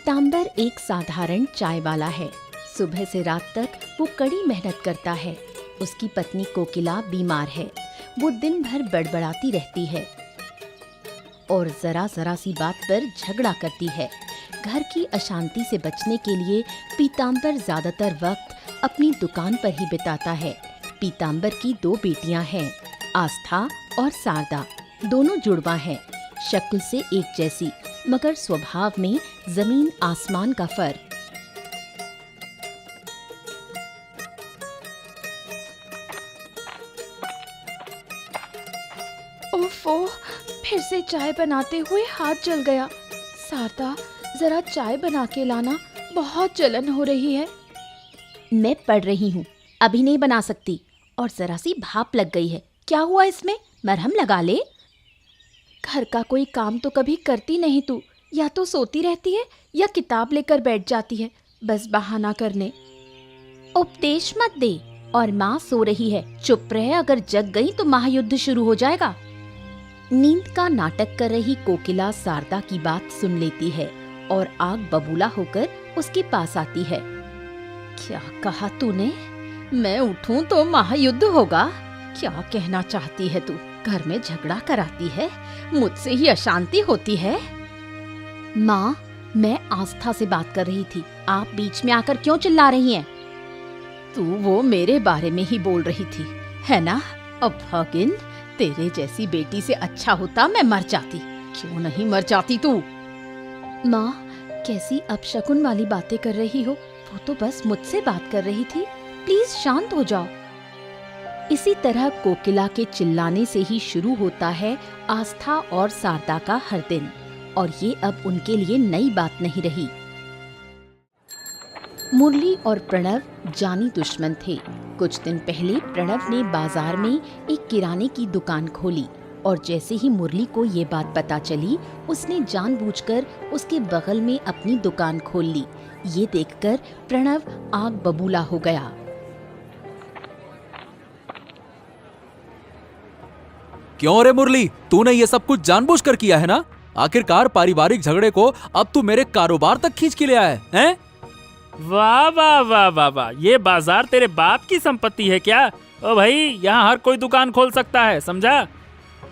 पीताम्बर एक साधारण चाय वाला है। सुबह से रात तक वो कड़ी मेहनत करता है। उसकी पत्नी कोकिला बीमार है। वो दिन भर बड़बड़ाती रहती है और जरा जरा सी बात पर झगड़ा करती है। घर की अशांति से बचने के लिए पीताम्बर ज्यादातर वक्त अपनी दुकान पर ही बिताता है। पीताम्बर की 2 बेटियां हैं, आस्था और शारदा। दोनों जुड़वा हैं, शक्ल से एक जैसी, मगर स्वभाव में जमीन आसमान का फर्क। ओफो, फिर से चाय बनाते हुए हाथ जल गया। शारदा, जरा चाय बना के लाना, बहुत जलन हो रही है। मैं पढ़ रही हूँ, अभी नहीं बना सकती। और जरा सी भाप लग गई है। क्या हुआ इसमें? मरहम लगा ले। घर का कोई काम तो कभी करती नहीं तू। या तो सोती रहती है या किताब लेकर बैठ जाती है, बस बहाना करने। उपदेश मत दे। और माँ सो रही है, चुप रहे। अगर जग गई तो महायुद्ध शुरू हो जाएगा। नींद का नाटक कर रही कोकिला शारदा की बात सुन लेती है और आग बबूला होकर उसके पास आती है। क्या कहा तूने? मैं उठूं तो महायुद्ध होगा? क्या कहना चाहती है तू? घर में झगड़ा कराती है, मुझसे ही अशांति होती है। माँ, मैं आस्था से बात कर रही थी, आप बीच में आकर क्यों चिल्ला रही हैं? तू वो मेरे बारे में ही बोल रही थी, है ना? अब भागिन, तेरे जैसी बेटी से अच्छा होता मैं मर जाती। क्यों नहीं मर जाती तू? माँ, कैसी अपशकुन वाली बातें कर रही हो? वो तो बस मुझसे बात कर रही थी, प्लीज शांत हो जाओ। इसी तरह कोकिला के चिल्लाने से ही शुरू होता है आस्था और शारदा का हर दिन। और ये अब उनके लिए नई बात नहीं रही। मुरली और प्रणव जानी दुश्मन थे। कुछ दिन पहले प्रणव ने बाजार में एक किराने की दुकान खोली और जैसे ही मुरली को ये बात पता चली, उसने जानबूझकर उसके बगल में अपनी दुकान खोल ली। ये देखकर प्रणव आग बबूला हो गया। क्यों रे मुरली, तूने ये सब कुछ जानबूझकर किया है ना? आखिरकार पारिवारिक झगड़े को अब तू मेरे कारोबार तक खींच के ले आया है? वाह वाह वाह वाह वाह, ये बाजार तेरे बाप की संपत्ति है क्या? ओ भाई, यहाँ हर कोई दुकान खोल सकता है, समझा?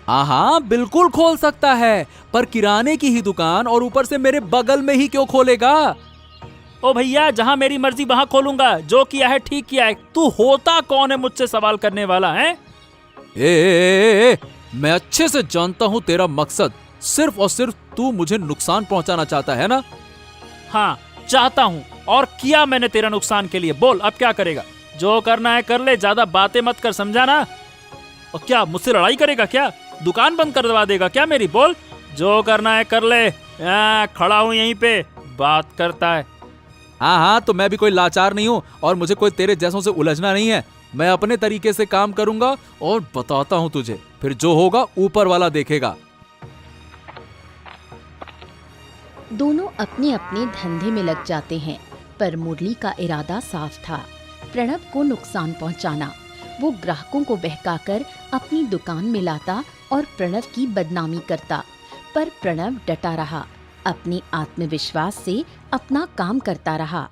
हाँ, बिल्कुल खोल सकता है, पर किराने की ही दुकान, और ऊपर से मेरे बगल में ही क्यों खोलेगा? ओ भैया, जहाँ मेरी मर्जी वहाँ खोलूंगा। जो किया है ठीक किया है। तू होता कौन है मुझसे सवाल करने वाला है? मैं अच्छे से जानता हूँ तेरा मकसद। सिर्फ और सिर्फ तू मुझे नुकसान पहुँचाना चाहता है ना? हाँ, चाहता हूँ। और किया मैंने तेरा नुकसान के लिए। बोल, अब क्या करेगा? जो करना है कर ले, ज्यादा बातें मत कर, समझा ना? और क्या मुझसे लड़ाई करेगा क्या? दुकान बंद करवा देगा क्या मेरी? बोल, जो करना है कर ले। खड़ा हूँ यहीं पे, बात करता है। हाँ, तो मैं भी कोई लाचार नहीं हूँ और मुझे कोई तेरे जैसों से उलझना नहीं है। मैं अपने तरीके से काम करूंगा और बताता हूँ तुझे, फिर जो होगा ऊपर वाला देखेगा। दोनों अपने अपने धंधे में लग जाते हैं, पर मुरली का इरादा साफ था, प्रणव को नुकसान पहुंचाना। वो ग्राहकों को बहकाकर अपनी दुकान में लाता और प्रणव की बदनामी करता। पर प्रणव डटा रहा, अपने आत्मविश्वास से अपना काम करता रहा।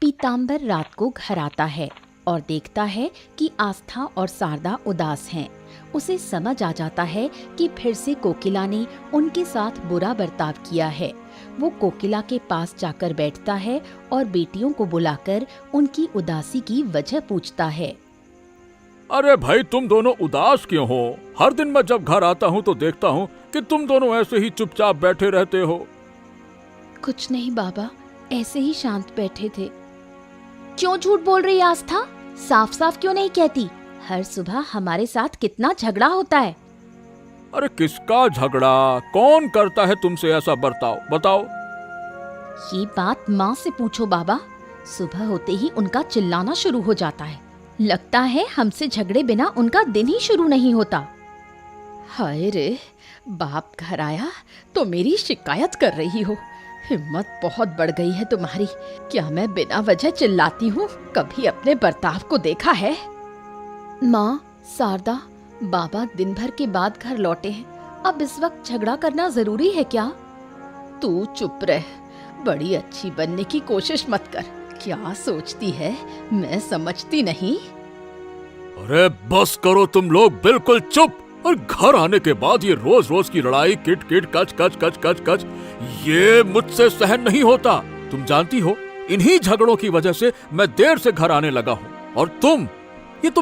पीताम्बर रात को घर आता है और देखता है कि आस्था और शारदा उदास हैं। उसे समझ आ जाता है कि फिर से कोकिला ने उनके साथ बुरा बर्ताव किया है। वो कोकिला के पास जाकर बैठता है और बेटियों को बुलाकर उनकी उदासी की वजह पूछता है। अरे भाई, तुम दोनों उदास क्यों हो? हर दिन मैं जब घर आता हूँ तो देखता हूँ कि तुम दोनों ऐसे ही चुपचाप बैठे रहते हो। कुछ नहीं बाबा, ऐसे ही शांत बैठे थे। क्यों झूठ बोल रही आस्था? साफ साफ क्यों नहीं कहती? हर सुबह हमारे साथ कितना झगड़ा होता है। अरे किसका झगड़ा? कौन करता है तुमसे ऐसा बर्ताव? बताओ। ये बात माँ से पूछो बाबा। सुबह होते ही उनका चिल्लाना शुरू हो जाता है। लगता है हमसे झगड़े बिना उनका दिन ही शुरू नहीं होता। हाय रे, बाप घर आया तो मेरी शिकायत कर रही हो। हिम्मत बहुत बढ़ गई है तुम्हारी। क्या मैं बिना वजह चिल्लाती हूँ? कभी अपने बर्ताव को देखा है? माँ, शारदा, बाबा दिन भर के बाद घर लौटे हैं अब इस वक्त झगड़ा करना जरूरी है क्या? तू चुप रह, बड़ी अच्छी बनने की कोशिश मत कर। क्या सोचती है, मैं समझती नहीं। अरे बस करो तुम लोग, बिल्कुल चुप। और घर आने के बाद ये रोज रोज की लड़ाई, किट किट कच कच कच कच कच, ये मुझसे सहन नहीं होता। तुम जानती हो, इन्हीं झगड़ों की वजह से मैं देर से घर आने लगा हूँ। और तुम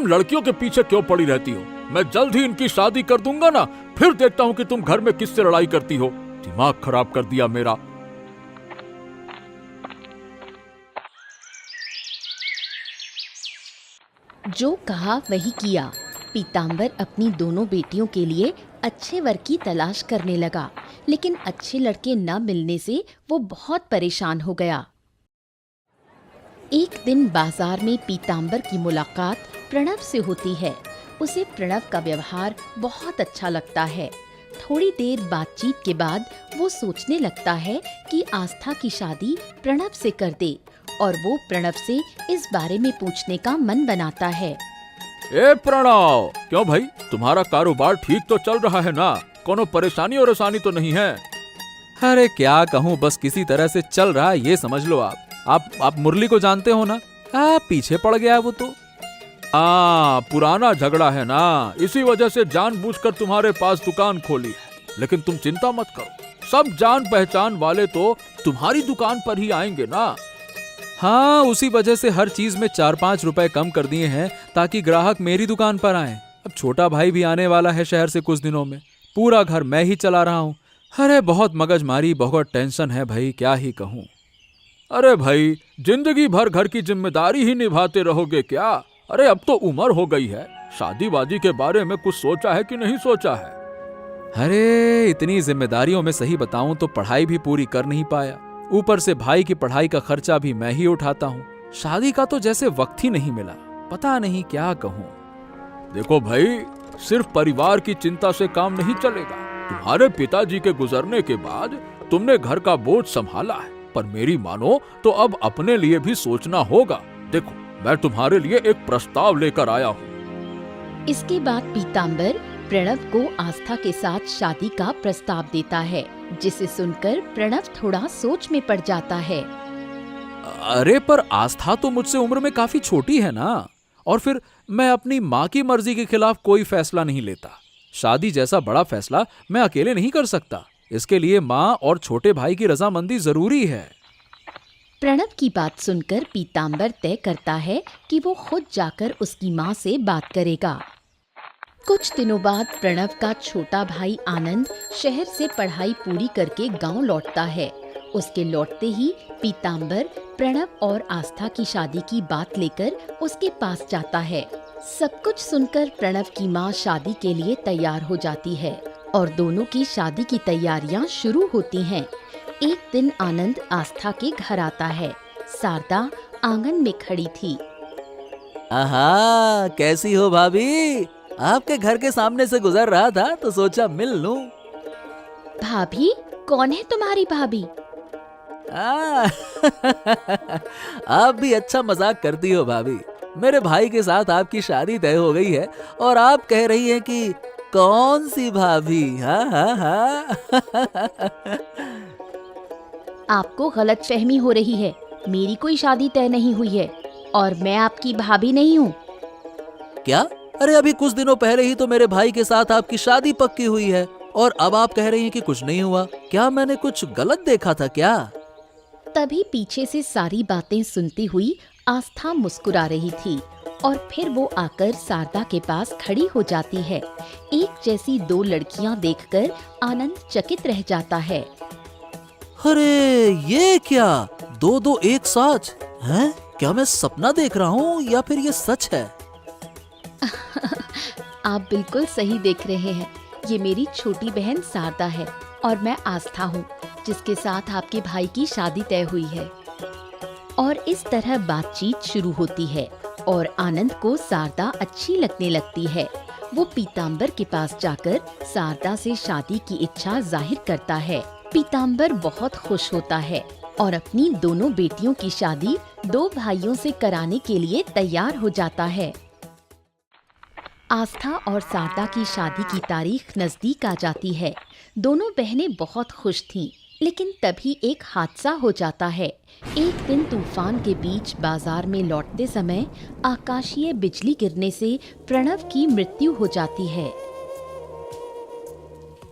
लड़कियों के पीछे क्यों पड़ी रहती हो? मैं जल्द ही इनकी शादी कर दूंगा ना, फिर देखता हूँ कि तुम घर में किससे लड़ाई करती हो। दिमाग खराब कर दिया मेरा। जो कहा वही किया। पीताम्बर अपनी दोनों बेटियों के लिए अच्छे वर की तलाश करने लगा, लेकिन अच्छे लड़के न मिलने से वो बहुत परेशान हो गया। एक दिन बाजार में पीताम्बर की मुलाकात प्रणव से होती है। उसे प्रणव का व्यवहार बहुत अच्छा लगता है। थोड़ी देर बातचीत के बाद वो सोचने लगता है कि आस्था की शादी प्रणव से कर दे, और वो प्रणव से इस बारे में पूछने का मन बनाता है। ए प्रणव, क्यों भाई, तुम्हारा कारोबार ठीक तो चल रहा है ना? कोनो परेशानी और आसानी तो नहीं है? अरे क्या कहूँ, बस किसी तरह से चल रहा है, ये समझ लो। आप मुरली को जानते हो ना? पीछे पड़ गया है वो तो। पुराना झगड़ा है ना, इसी वजह से जानबूझकर तुम्हारे पास दुकान खोली है। लेकिन तुम चिंता मत करो, सब जान पहचान वाले तो तुम्हारी दुकान पर ही आएंगे ना। हाँ, उसी वजह से हर चीज में 4-5 रुपए कम कर दिए हैं ताकि ग्राहक मेरी दुकान पर आए। अब छोटा भाई भी आने वाला है शहर से कुछ दिनों में। पूरा घर मैं ही चला रहा हूँ। अरे बहुत मगजमारी, बहुत टेंशन है भाई, क्या ही कहूँ। अरे भाई, जिंदगी भर घर की जिम्मेदारी ही निभाते रहोगे क्या? अरे अब तो उम्र हो गई है, शादी वादी के बारे में कुछ सोचा है कि नहीं सोचा है? अरे इतनी जिम्मेदारियों में सही बताऊं तो पढ़ाई भी पूरी कर नहीं पाया। ऊपर से भाई की पढ़ाई का खर्चा भी मैं ही उठाता हूँ। शादी का तो जैसे वक्त ही नहीं मिला, पता नहीं क्या कहूँ। देखो भाई, सिर्फ परिवार की चिंता से काम नहीं चलेगा। तुम्हारे पिताजी के गुजरने के बाद तुमने घर का बोझ संभाला है, पर मेरी मानो तो अब अपने लिए भी सोचना होगा। देखो, मैं तुम्हारे लिए एक प्रस्ताव लेकर आया हूँ। इसके बाद पीताम्बर प्रणव को आस्था के साथ शादी का प्रस्ताव देता है, जिसे सुनकर प्रणव थोड़ा सोच में पड़ जाता है। अरे पर आस्था तो मुझसे उम्र में काफी छोटी है ना, और फिर मैं अपनी माँ की मर्जी के खिलाफ कोई फैसला नहीं लेता। शादी जैसा बड़ा फैसला मैं अकेले नहीं कर सकता। इसके लिए माँ और छोटे भाई की रजामंदी जरूरी है। प्रणव की बात सुनकर पीताम्बर तय करता है कि वो खुद जाकर उसकी माँ से बात करेगा। कुछ दिनों बाद प्रणव का छोटा भाई आनंद शहर से पढ़ाई पूरी करके गांव लौटता है। उसके लौटते ही पीताम्बर प्रणव और आस्था की शादी की बात लेकर उसके पास जाता है। सब कुछ सुनकर प्रणव की माँ शादी के लिए तैयार हो जाती है और दोनों की शादी की तैयारियां शुरू होती हैं। एक दिन आनंद आस्था के घर आता है। शारदा आंगन में खड़ी थी। आहा, कैसी हो भाभी? आपके घर के सामने से गुजर रहा था तो सोचा मिल लूं। भाभी? कौन है तुम्हारी भाभी? आप भी अच्छा मजाक करती हो भाभी। मेरे भाई के साथ आपकी शादी तय हो गई है और आप कह रही हैं कि कौन सी भाभी? हाँ हाँ हाँ। आपको गलतफहमी हो रही है। मेरी कोई शादी तय नहीं हुई है और मैं आपकी भाभी नहीं हूँ। क्या? अरे अभी कुछ दिनों पहले ही तो मेरे भाई के साथ आपकी शादी पक्की हुई है और अब आप कह रही हैं कि कुछ नहीं हुआ। क्या मैंने कुछ गलत देखा था क्या? तभी पीछे से सारी बातें सुनती हुई आस्था मुस्कुरा रही थी और फिर वो आकर शारदा के पास खड़ी हो जाती है। एक जैसी दो लड़कियां देखकर आनंद चकित रह जाता है। अरे ये क्या, दो दो एक साथ हैं? क्या मैं सपना देख रहा हूँ या फिर ये सच है? आप बिल्कुल सही देख रहे हैं। ये मेरी छोटी बहन शारदा है और मैं आस्था हूँ, जिसके साथ आपके भाई की शादी तय हुई है। और इस तरह बातचीत शुरू होती है और आनंद को शारदा अच्छी लगने लगती है। वो पीताम्बर के पास जाकर शारदा से शादी की इच्छा जाहिर करता है। पीताम्बर बहुत खुश होता है और अपनी दोनों बेटियों की शादी दो भाइयों से कराने के लिए तैयार हो जाता है। आस्था और शारदा की शादी की तारीख नजदीक आ जाती है। दोनों बहनें बहुत खुश थीं, लेकिन तभी एक हादसा हो जाता है। एक दिन तूफान के बीच बाजार में लौटते समय आकाशीय बिजली गिरने से प्रणव की मृत्यु हो जाती है।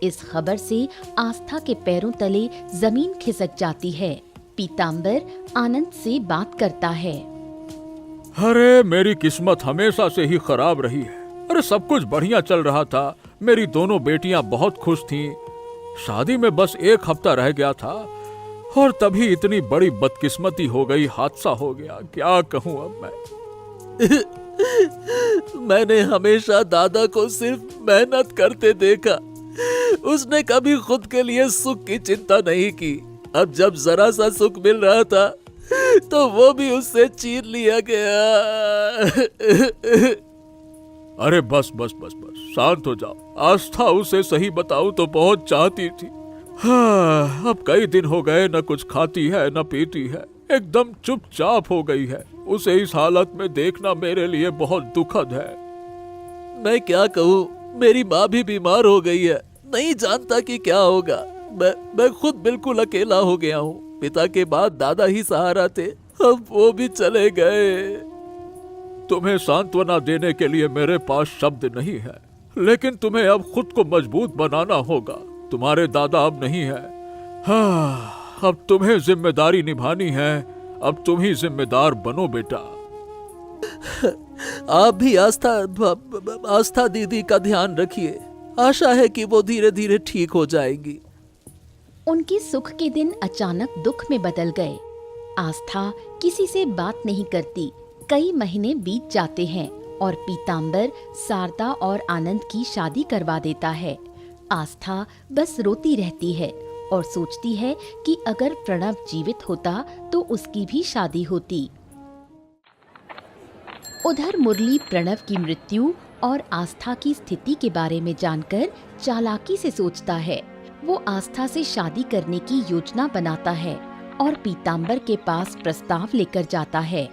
इस खबर से आस्था के पैरों तले जमीन खिसक जाती है। पीताम्बर आनंद से बात करता है। अरे मेरी किस्मत हमेशा से ही खराब रही है। अरे सब कुछ बढ़िया चल रहा था, मेरी दोनों बेटियां बहुत खुश थीं। शादी में बस एक हफ्ता रह गया था और तभी इतनी बड़ी बदकिस्मती हो गई, हादसा हो गया। क्या कहूँ अब मैं। मैंने हमेशा दादा को सिर्फ मेहनत करते देखा। उसने कभी खुद के लिए सुख की चिंता नहीं की। अब जब जरा सा सुख मिल रहा था तो वो भी उससे छीन लिया गया। अरे बस बस बस बस, शांत हो जाओ। आस्था उसे सही बताऊं तो बहुत चाहती थी। हाँ, अब कई दिन हो गए, न कुछ खाती है न पीती है, एकदम चुपचाप हो गई है। उसे इस हालत में देखना मेरे लिए बहुत दुखद है। मैं क्या कहूँ, मेरी माँ भी बीमार हो गई है। नहीं जानता कि क्या होगा। मैं खुद बिल्कुल अकेला हो गया हूँ। पिता के बाद दादा ही सहारा थे, अब वो भी चले गए। तुम्हें सांत्वना देने के लिए मेरे पास शब्द नहीं है, लेकिन तुम्हें अब खुद को मजबूत बनाना होगा। तुम्हारे दादा अब नहीं है। हाँ, अब तुम्हें जिम्मेदारी निभानी है। अब तुम ही जिम्मेदार बनो बेटा। आप भी आस्था दीदी का ध्यान रखिए। आशा है कि वो धीरे धीरे ठीक हो जाएगी। उनके सुख के दिन अचानक दुख में बदल गए। आस्था किसी से बात नहीं करती। कई महीने बीत जाते हैं और पीताम्बर शारदा और आनंद की शादी करवा देता है। आस्था बस रोती रहती है और सोचती है कि अगर प्रणव जीवित होता तो उसकी भी शादी होती। उधर मुरली प्रणव की मृत्यु और आस्था की स्थिति के बारे में जानकर चालाकी से सोचता है। वो आस्था से शादी करने की योजना बनाता है और पीताम्बर के पास प्रस्ताव लेकर जाता है।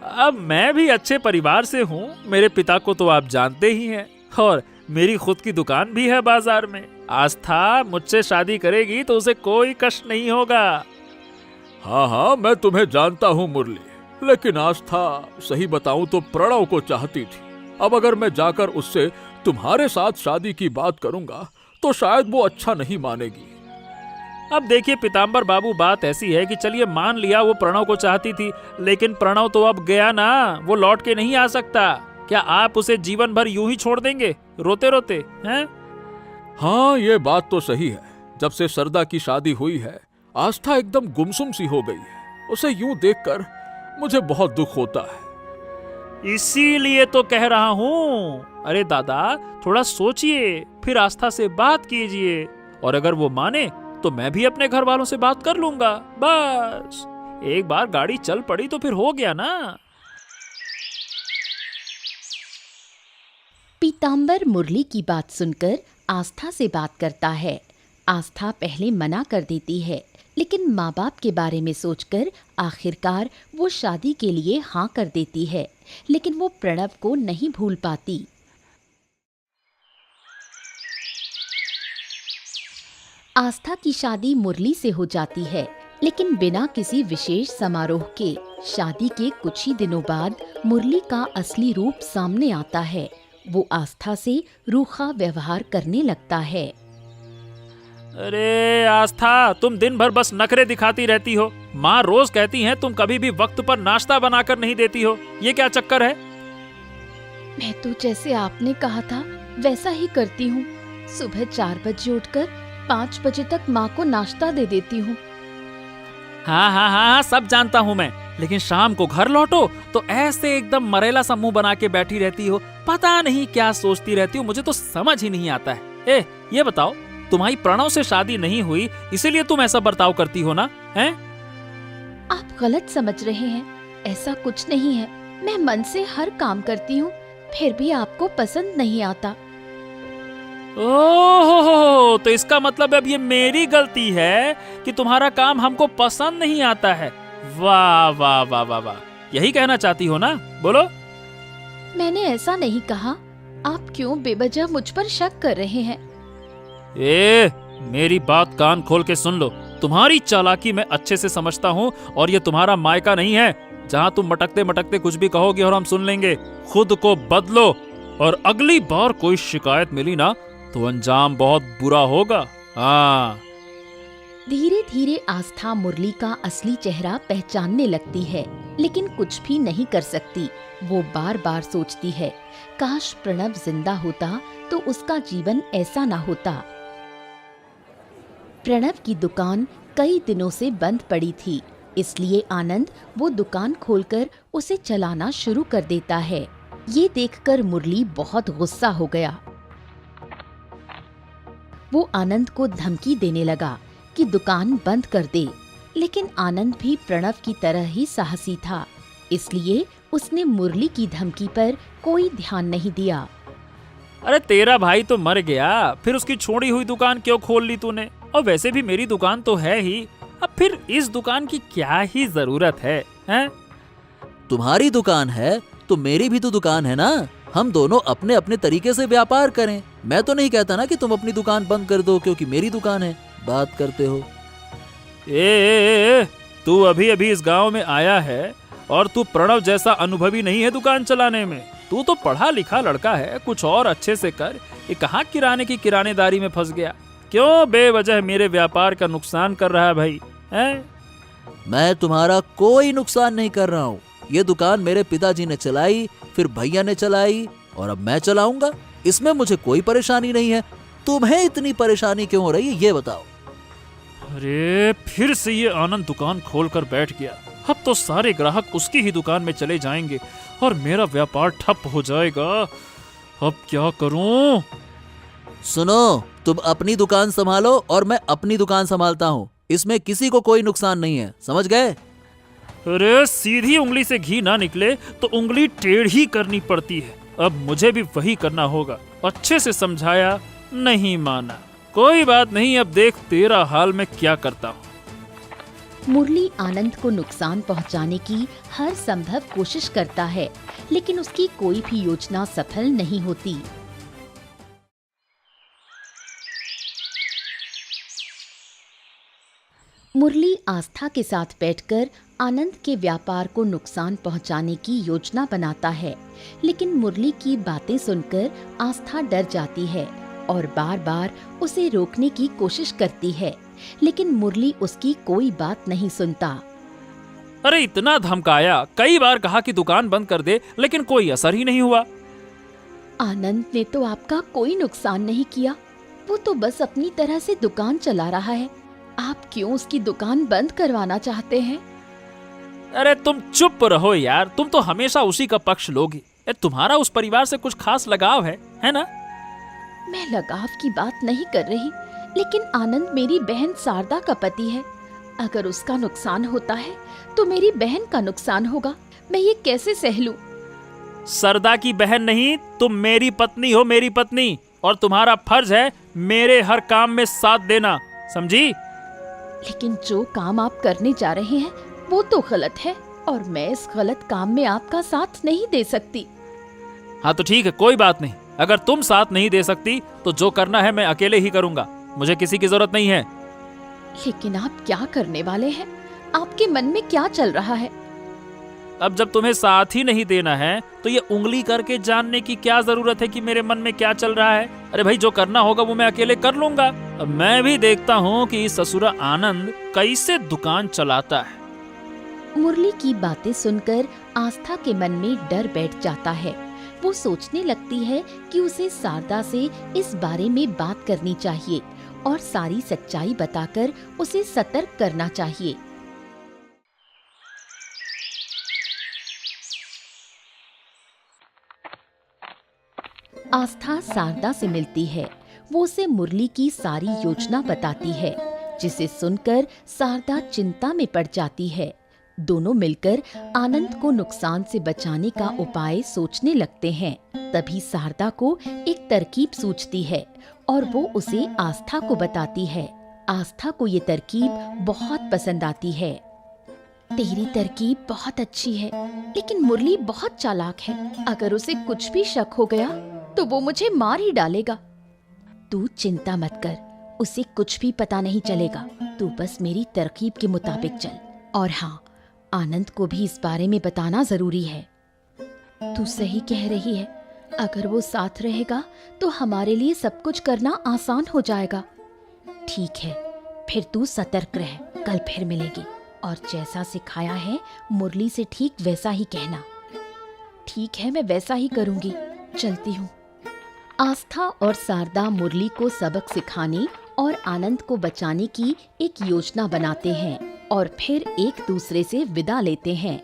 अब मैं भी अच्छे परिवार से हूँ। मेरे पिता को तो आप जानते ही हैं और मेरी खुद की दुकान भी है बाजार में। आस्था मुझसे शादी करेगी तो उसे कोई कष्ट नहीं होगा। हाँ हाँ, मैं तुम्हें जानता हूँ मुरली, लेकिन आस्था सही बताऊं तो प्रणव को चाहती थी। अब अगर मैं जाकर उससे तुम्हारे साथ शादी की बात करूंगा तो शायद वो अच्छा नहीं मानेगी। अब देखिए पीताम्बर बाबू, बात ऐसी है कि चलिए मान लिया वो प्रणव को चाहती थी, लेकिन प्रणव तो अब गया ना, वो लौट के नहीं आ सकता। क्या आप उसे जीवन भर यूं ही छोड़ देंगे रोते रोते हैं? हाँ, ये बात तो सही है। जब से सरदा की शादी हुई है, आस्था एकदम गुमसुम सी हो गई है। उसे यूं देखकर मुझे बहुत दुख होता है। इसीलिए तो कह रहा हूँ। अरे दादा, थोड़ा सोचिए, फिर आस्था से बात कीजिए, और अगर वो माने तो मैं भी अपने घर वालों से बात कर लूंगा। बस एक बार गाड़ी चल पड़ी तो फिर हो गया ना। पीताम्बर मुरली की बात सुनकर आस्था से बात करता है। आस्था पहले मना कर देती है, लेकिन माँ बाप के बारे में सोचकर आखिरकार वो शादी के लिए हाँ कर देती है। लेकिन वो प्रणव को नहीं भूल पाती। आस्था की शादी मुरली से हो जाती है, लेकिन बिना किसी विशेष समारोह के। शादी के कुछ ही दिनों बाद मुरली का असली रूप सामने आता है। वो आस्था से रूखा व्यवहार करने लगता है। अरे आस्था, तुम दिन भर बस नखरे दिखाती रहती हो। माँ रोज कहती हैं तुम कभी भी वक्त पर नाश्ता बनाकर नहीं देती हो। ये क्या चक्कर है? मैं तो जैसे आपने कहा था वैसा ही करती हूँ। सुबह 4 बजे उठकर 5 बजे तक माँ को नाश्ता दे देती हूँ। हाँ हाँ हाँ, सब जानता हूँ मैं, लेकिन शाम को घर लौटो तो ऐसे एकदम मरेला सा मुंह बना के बैठी रहती हो। पता नहीं क्या सोचती रहती हो, मुझे तो समझ ही नहीं आता है। ये बताओ, तुम्हारी प्रणव से शादी नहीं हुई इसीलिए तुम ऐसा बर्ताव करती हो ना? हैं? आप गलत समझ रहे हैं। ऐसा कुछ नहीं है। मैं मन से हर काम करती हूँ, फिर भी आपको पसंद नहीं आता। ओहो, तो इसका मतलब अब ये मेरी गलती है कि तुम्हारा काम हमको पसंद नहीं आता है। वाह वाह वाह वाह वाह, यही कहना चाहती हो ना? बोलो। मैंने ऐसा नहीं कहा। आप क्यों बेवजह मुझ पर शक कर रहे हैं? मेरी बात कान खोल के सुन लो। तुम्हारी चालाकी मैं अच्छे से समझता हूँ और ये तुम्हारा मायका नहीं है जहाँ तुम मटकते मटकते कुछ भी कहोगे और हम सुन लेंगे। खुद को बदलो और अगली बार कोई शिकायत मिली ना तो अंजाम बहुत बुरा होगा। हाँ। धीरे धीरे आस्था मुरली का असली चेहरा पहचानने लगती है, लेकिन कुछ भी नहीं कर सकती। वो बार बार सोचती है, काश प्रणव जिंदा होता तो उसका जीवन ऐसा ना होता। प्रणव की दुकान कई दिनों से बंद पड़ी थी, इसलिए आनंद वो दुकान खोलकर उसे चलाना शुरू कर देता है। ये देखकर मुरली बहुत गुस्सा हो गया। वो आनंद को धमकी देने लगा कि दुकान बंद कर दे, लेकिन आनंद भी प्रणव की तरह ही साहसी था, इसलिए उसने मुरली की धमकी पर कोई ध्यान नहीं दिया। अरे तेरा भाई तो मर गया, फिर उसकी छोड़ी हुई दुकान क्यों खोल ली तूने? और वैसे भी मेरी दुकान तो है ही, अब फिर इस दुकान की क्या ही जरूरत है, हैं? तुम्हारी दुकान है तो मेरी भी तो दुकान है ना। हम दोनों अपने अपने तरीके से व्यापार करें। मैं तो नहीं कहता ना कि तुम अपनी दुकान बंद कर दो क्योंकि मेरी दुकान है। बात करते हो। तू अभी अभी इस गांव में आया है और तू प्रणव जैसा अनुभवी नहीं है दुकान चलाने में। तू तो पढ़ा लिखा लड़का है, कुछ और अच्छे से कर। ये कहाँ किराने की किरानेदारी में फंस गया? क्यों बेवजह मेरे व्यापार का नुकसान कर रहा है भाई, हैं? मैं तुम्हारा कोई नुकसान नहीं कर रहा हूँ। ये दुकान मेरे पिताजी ने चलाई, फिर भैया ने चलाई और अब मैं चलाऊंगा। इसमें मुझे कोई परेशानी नहीं है। तुम्हें इतनी परेशानी क्यों हो रही है ये बताओ। अरे फिर से ये आनंद दुकान खोलकर बैठ गया। अब तो सारे ग्राहक उसकी ही दुकान में चले जाएंगे और मेरा व्यापार ठप हो जाएगा। अब क्या करूं? सुनो, तुम अपनी दुकान संभालो और मैं अपनी दुकान संभालता हूँ। इसमें किसी को कोई नुकसान नहीं है, समझ गए? अरे सीधी उंगली से घी ना निकले तो उंगली टेढ़ी करनी पड़ती है। अब मुझे भी वही करना होगा। अच्छे से समझाया, नहीं माना। कोई बात नहीं, अब देख तेरा हाल मैं क्या करता हूँ। मुरली आनंद को नुकसान पहुंचाने की हर संभव कोशिश करता है, लेकिन उसकी कोई भी योजना सफल नहीं होती। मुरली आस्था के साथ बैठकर आनंद के व्यापार को नुकसान पहुंचाने की योजना बनाता है, लेकिन मुरली की बातें सुनकर आस्था डर जाती है और बार बार उसे रोकने की कोशिश करती है, लेकिन मुरली उसकी कोई बात नहीं सुनता। अरे इतना धमकाया, कई बार कहा कि दुकान बंद कर दे, लेकिन कोई असर ही नहीं हुआ। आनंद ने तो आपका कोई नुकसान नहीं किया, वो तो बस अपनी तरह से दुकान चला रहा है। आप क्यों उसकी दुकान बंद करवाना चाहते हैं? अरे तुम चुप रहो यार, तुम तो हमेशा उसी का पक्ष लोगी। तुम्हारा उस परिवार से कुछ खास लगाव है ना? मैं लगाव की बात नहीं कर रही, लेकिन आनंद मेरी बहन शारदा का पति है। अगर उसका नुकसान होता है तो मेरी बहन का नुकसान होगा। मैं ये कैसे सह लूं? सरदा की बहन नहीं, तुम मेरी पत्नी हो, मेरी पत्नी, और तुम्हारा फर्ज है मेरे हर काम में साथ देना, समझी? लेकिन जो काम आप करने जा रहे हैं वो तो गलत है और मैं इस गलत काम में आपका साथ नहीं दे सकती। हाँ तो ठीक है, कोई बात नहीं। अगर तुम साथ नहीं दे सकती तो जो करना है मैं अकेले ही करूंगा, मुझे किसी की जरूरत नहीं है। लेकिन आप क्या करने वाले हैं? आपके मन में क्या चल रहा है? अब जब तुम्हें साथ ही नहीं देना है तो ये उंगली करके जानने की क्या जरूरत है कि मेरे मन में क्या चल रहा है? अरे भाई, जो करना होगा वो मैं अकेले कर लूंगा। अब मैं भी देखता हूँ कि ससुरा आनंद कैसे दुकान चलाता है। मुरली की बातें सुनकर आस्था के मन में डर बैठ जाता है। वो सोचने लगती है कि उसे शारदा से इस बारे में बात करनी चाहिए और सारी सच्चाई बताकर उसे सतर्क करना चाहिए। आस्था शारदा से मिलती है। वो उसे मुरली की सारी योजना बताती है, जिसे सुनकर शारदा चिंता में पड़ जाती है। दोनों मिलकर आनंद को नुकसान से बचाने का उपाय सोचने लगते हैं। तभी शारदा को एक तरकीब सूझती है और वो उसे आस्था को बताती है। आस्था को ये तरकीब बहुत पसंद आती है। तेरी तरकीब बहुत अच्छी है, लेकिन मुरली बहुत चालाक है। अगर उसे कुछ भी शक हो गया तो वो मुझे मार ही डालेगा। तू चिंता मत कर, उसे कुछ भी पता नहीं चलेगा। तू बस मेरी तरकीब के मुताबिक चल। और हाँ, आनंद को भी इस बारे में बताना जरूरी है। तू सही कह रही है, अगर वो साथ रहेगा तो हमारे लिए सब कुछ करना आसान हो जाएगा। ठीक है, फिर तू सतर्क रह, कल फिर मिलेंगे। और जैसा सिखाया है मुरली से ठीक वैसा ही कहना। ठीक है, मैं वैसा ही करूंगी। चलती हूँ। आस्था और शारदा मुरली को सबक सिखाने और आनंद को बचाने की एक योजना बनाते हैं और फिर एक दूसरे से विदा लेते हैं।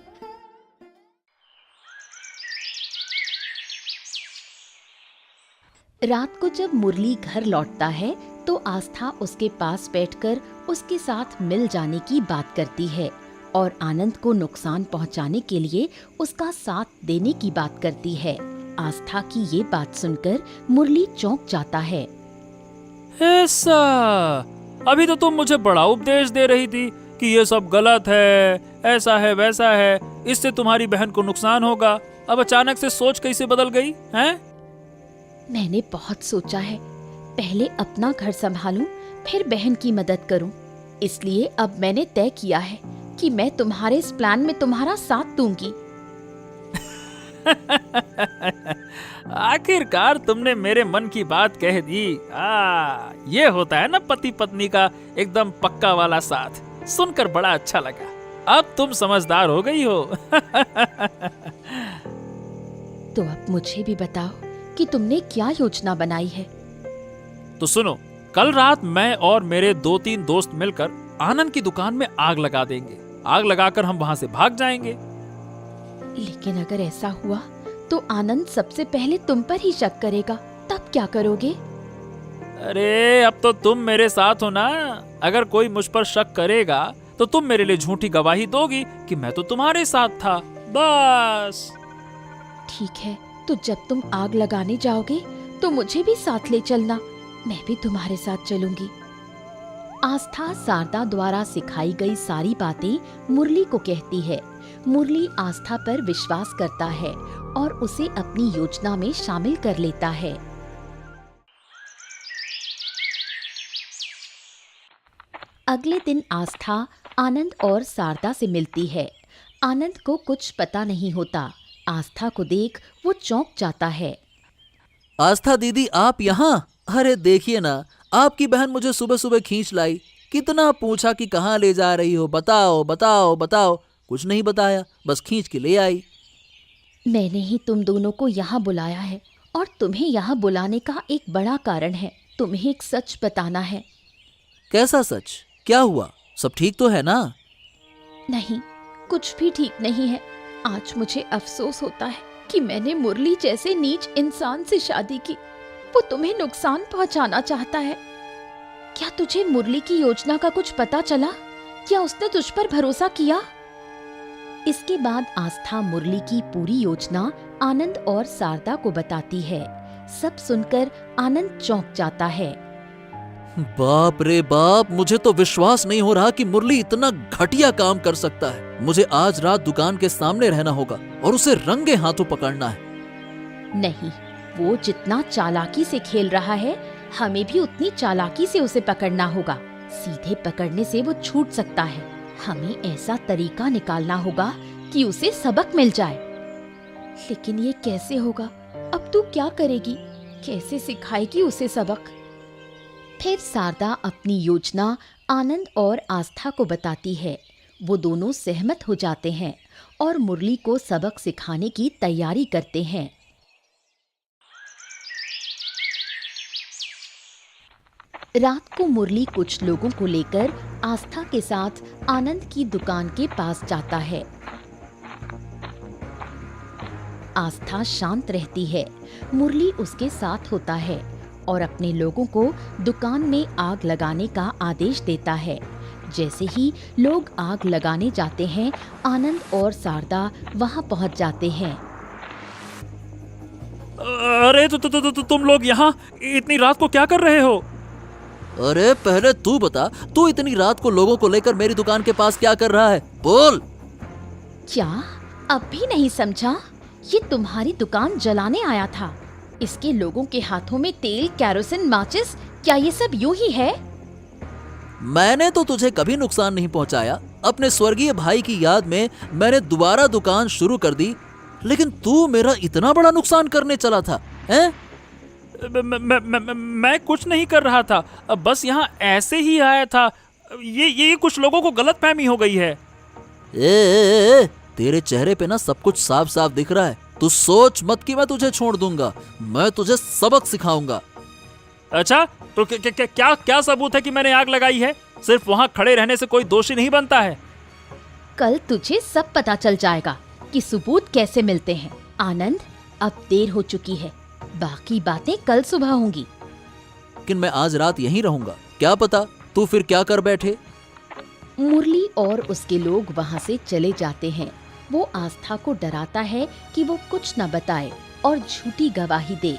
रात को जब मुरली घर लौटता है तो आस्था उसके पास बैठकर उसके साथ मिल जाने की बात करती है और आनंद को नुकसान पहुंचाने के लिए उसका साथ देने की बात करती है। आस्था की ये बात सुनकर मुरली चौंक जाता है। ऐसा, अभी तो तुम मुझे बड़ा उपदेश दे रही थी कि ये सब गलत है, ऐसा है वैसा है, इससे तुम्हारी बहन को नुकसान होगा। अब अचानक से सोच कैसे बदल गई हैं? मैंने बहुत सोचा है, पहले अपना घर संभालूं, फिर बहन की मदद करूं। इसलिए अब मैंने तय किया है कि मैं तुम्हारे इस प्लान में तुम्हारा साथ दूंगी। आखिरकार तुमने मेरे मन की बात कह दी। ये होता है ना पति पत्नी का एकदम पक्का वाला साथ। सुनकर बड़ा अच्छा लगा। अब तुम समझदार हो गई हो। तो अब मुझे भी बताओ कि तुमने क्या योजना बनाई है। तो सुनो, कल रात मैं और मेरे 2-3 दोस्त मिलकर आनंद की दुकान में आग लगा देंगे। आग लगाकर हम वहां से भाग जाएंगे। लेकिन अगर ऐसा हुआ तो आनंद सबसे पहले तुम पर ही शक करेगा, तब क्या करोगे? अरे अब तो तुम मेरे साथ हो ना। अगर कोई मुझ पर शक करेगा तो तुम मेरे लिए झूठी गवाही दोगी कि मैं तो तुम्हारे साथ था, बस। ठीक है, तो जब तुम आग लगाने जाओगे तो मुझे भी साथ ले चलना, मैं भी तुम्हारे साथ चलूंगी। आस्था शारदा द्वारा सिखाई गई सारी बातें मुरली को कहती है। मुरली आस्था पर विश्वास करता है और उसे अपनी योजना में शामिल कर लेता है। अगले दिन आस्था आनंद और शारदा से मिलती है। आनंद को कुछ पता नहीं होता। आस्था को देख वो चौंक जाता है। आस्था दीदी, आप यहाँ? अरे देखिए ना, आपकी बहन मुझे सुबह सुबह खींच लाई। कितना पूछा कि कहाँ ले जा रही हो, बताओ बताओ बताओ। कुछ नहीं बताया, बस खींच के ले आई। मैंने ही तुम दोनों को यहाँ बुलाया है और तुम्हें यहाँ बुलाने का एक बड़ा कारण है। तुम्हें एक सच बताना है। कैसा सच? क्या हुआ? सब ठीक तो है ना? नहीं, कुछ भी ठीक नहीं है। आज मुझे अफसोस होता है कि मैंने मुरली जैसे नीच इंसान से शादी की। वो तुम्हें नुकसान पहुंचाना चाहता है। क्या तुझे मुरली की योजना का कुछ पता चला? क्या उसने तुझ पर भरोसा किया? इसके बाद आस्था मुरली की पूरी योजना आनंद और शारदा को बताती है। सब सुनकर आनंद चौंक जाता है। बाप रे बाप, मुझे तो विश्वास नहीं हो रहा कि मुरली इतना घटिया काम कर सकता है। मुझे आज रात दुकान के सामने रहना होगा और उसे रंगे हाथों पकड़ना है। नहीं, वो जितना चालाकी से खेल रहा है, हमें भी उतनी चालाकी से उसे पकड़ना होगा। सीधे पकड़ने से वो छूट सकता है। हमें ऐसा तरीका निकालना होगा कि उसे सबक मिल जाए। लेकिन ये कैसे होगा? अब तू क्या करेगी? कैसे सिखाएगी उसे सबक? फिर शारदा अपनी योजना आनंद और आस्था को बताती है। वो दोनों सहमत हो जाते हैं और मुरली को सबक सिखाने की तैयारी करते हैं। रात को मुरली कुछ लोगों को लेकर आस्था के साथ आनंद की दुकान के पास जाता है। आस्था शांत रहती है। मुरली उसके साथ होता है और अपने लोगों को दुकान में आग लगाने का आदेश देता है। जैसे ही लोग आग लगाने जाते हैं, आनंद और शारदा वहां पहुंच जाते हैं। अरे तुम लोग यहाँ इतनी रात को क्या कर रहे हो? अरे पहले तू बता, तू इतनी रात को लोगों को लेकर मेरी दुकान के पास क्या कर रहा है? बोल। क्या अब भी नहीं समझा? ये तुम्हारी दुकान जलाने आया था। इसके लोगों के हाथों में तेल, कैरोसिन, माचिस, क्या ये सब यूं ही है? मैंने तो तुझे कभी नुकसान नहीं पहुंचाया। अपने स्वर्गीय भाई की याद में मैंने दोबारा दुकान शुरू कर दी, लेकिन तू मेरा इतना बड़ा नुकसान करने चला था, हैं? मैं कुछ नहीं कर रहा था, बस यहाँ ऐसे ही आया था। ये कुछ लोगों को गलतफहमी हो गई है। ए, तेरे चेहरे पे ना सब कुछ साफ साफ दिख रहा है। तू सोच मत कि मैं तुझे छोड़ दूंगा। मैं तुझे सबक सिखाऊंगा। अच्छा, तो क्या सबूत है कि मैंने आग लगाई है? सिर्फ वहाँ खड़े रहने से कोई दोषी नहीं बनता है। कल तुझे सब पता चल जाएगा कि सबूत कैसे मिलते हैं। आनंद, अब देर हो चुकी है, बाकी बातें कल सुबह होंगी। लेकिन मैं आज रात यहीं रहूंगा, क्या पता तू फिर क्या कर बैठे। मुरली और उसके लोग वहाँ से चले जाते हैं। वो आस्था को डराता है कि वो कुछ न बताए और झूठी गवाही दे।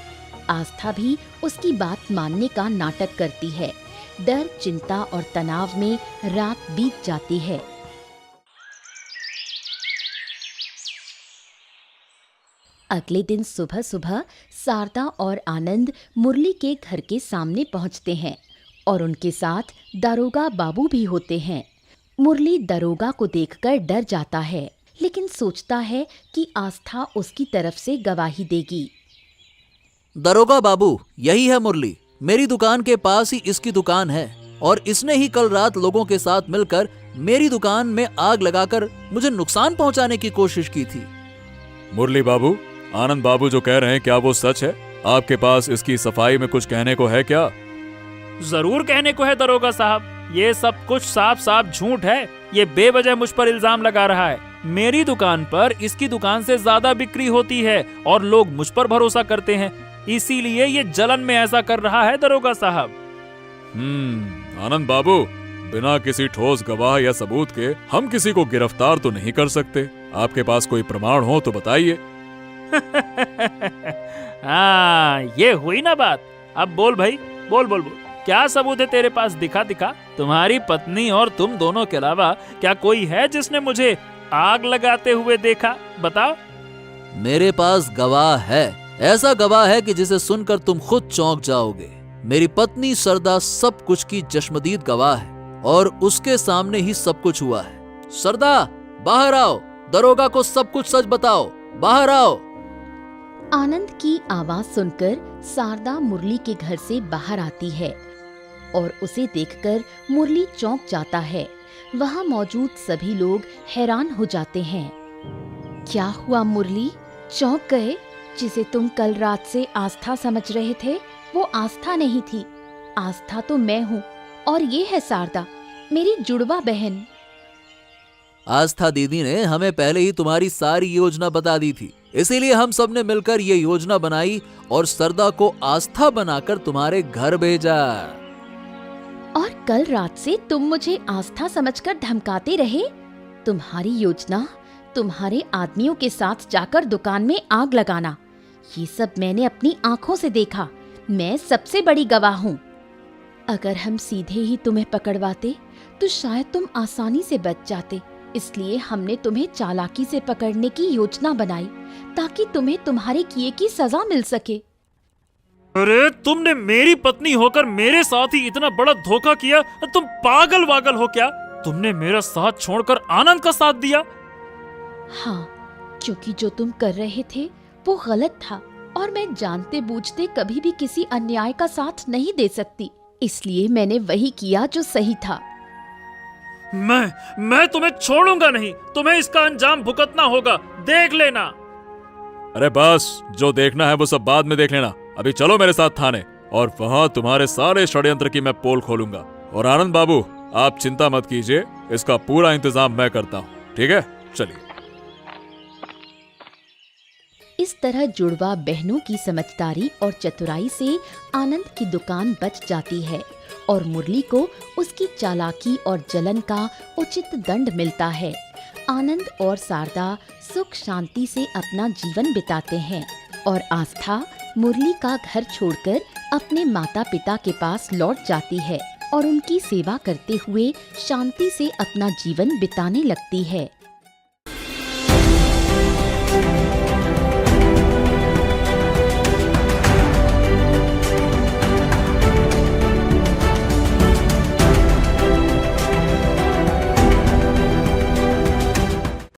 आस्था भी उसकी बात मानने का नाटक करती है। डर, चिंता और तनाव में रात बीत जाती है। अगले दिन सुबह सुबह शारदा और आनंद मुरली के घर के सामने पहुंचते हैं और उनके साथ दरोगा बाबू भी होते हैं। मुरली दरोगा को देखकर डर जाता है, लेकिन सोचता है कि आस्था उसकी तरफ से गवाही देगी। दरोगा बाबू, यही है मुरली। मेरी दुकान के पास ही इसकी दुकान है और इसने ही कल रात लोगों के साथ मिलकर मेरी दुकान में आग लगाकर मुझे नुकसान पहुंचाने की कोशिश की थी। मुरली बाबू, आनंद बाबू जो कह रहे हैं क्या वो सच है? आपके पास इसकी सफाई में कुछ कहने को है क्या? जरूर कहने को है दरोगा साहब। ये सब कुछ साफ साफ झूठ है। ये बेवजह मुझ पर इल्जाम लगा रहा है। मेरी दुकान पर इसकी दुकान से ज्यादा बिक्री होती है और लोग मुझ पर भरोसा करते हैं, इसीलिए ये जलन में ऐसा कर रहा है दरोगा साहब। आनंद बाबू, बिना किसी ठोस गवाह या सबूत के हम किसी को गिरफ्तार तो नहीं कर सकते। आपके पास कोई प्रमाण हो तो बताइए। हाँ, ये हुई ना बात। अब बोल भाई, बोल बोल बोल, क्या सबूत है तेरे पास? दिखा दिखा। तुम्हारी पत्नी और तुम दोनों के अलावा क्या कोई है जिसने मुझे आग लगाते हुए देखा? बताओ। मेरे पास गवाह है, ऐसा गवाह है कि जिसे सुनकर तुम खुद चौंक जाओगे। मेरी पत्नी सरदा सब कुछ की चश्मदीद गवाह है और उसके सामने ही सब कुछ हुआ है। सरदा, बाहर आओ, दरोगा को सब कुछ सच बताओ, बाहर आओ। आनंद की आवाज सुनकर शारदा मुरली के घर से बाहर आती है और उसे देखकर मुरली चौंक जाता है। वहाँ मौजूद सभी लोग हैरान हो जाते हैं। क्या हुआ मुरली? चौंक गए? जिसे तुम कल रात से आस्था समझ रहे थे, वो आस्था नहीं थी। आस्था तो मैं हूँ और ये है शारदा, मेरी जुड़वा बहन। आस्था दीदी ने हमें पहले ही तुम्हारी सारी योजना बता दी थी, इसीलिए हम सब ने मिलकर ये योजना बनाई और सरदा को आस्था बनाकर तुम्हारे घर भेजा। और कल रात से तुम मुझे आस्था समझकर धमकाते रहे। तुम्हारी योजना तुम्हारे आदमियों के साथ जाकर दुकान में आग लगाना, ये सब मैंने अपनी आंखों से देखा। मैं सबसे बड़ी गवाह हूँ। अगर हम सीधे ही तुम्हें पकड़वाते तो शायद तुम आसानी से बच जाते, इसलिए हमने तुम्हें चालाकी से पकड़ने की योजना बनाई ताकि तुम्हें तुम्हारे किए की सजा मिल सके। अरे, तुमने मेरी पत्नी होकर मेरे साथ ही इतना बड़ा धोखा किया। तुम पागल वागल हो क्या? तुमने मेरा साथ छोड़कर आनंद का साथ दिया। हाँ, क्योंकि जो तुम कर रहे थे वो गलत था और मैं जानते बूझते कभी भी किसी अन्याय का साथ नहीं दे सकती, इसलिए मैंने वही किया जो सही था। मैं तुम्हें छोड़ूंगा नहीं। तुम्हें इसका अंजाम भुगतना होगा, देख लेना। अरे बस, जो देखना है वो सब बाद में देख लेना। अभी चलो मेरे साथ थाने और वहां तुम्हारे सारे षड्यंत्र की मैं पोल खोलूंगा। और आनंद बाबू, आप चिंता मत कीजिए, इसका पूरा इंतजाम मैं करता हूँ। ठीक है, चलिए। इस तरह जुड़वा बहनों की समझदारी और चतुराई से आनंद की दुकान बच जाती है और मुरली को उसकी चालाकी और जलन का उचित दंड मिलता है। आनंद और शारदा सुख शांति से अपना जीवन बिताते हैं और आस्था मुरली का घर छोड़कर अपने माता पिता के पास लौट जाती है और उनकी सेवा करते हुए शांति से अपना जीवन बिताने लगती है।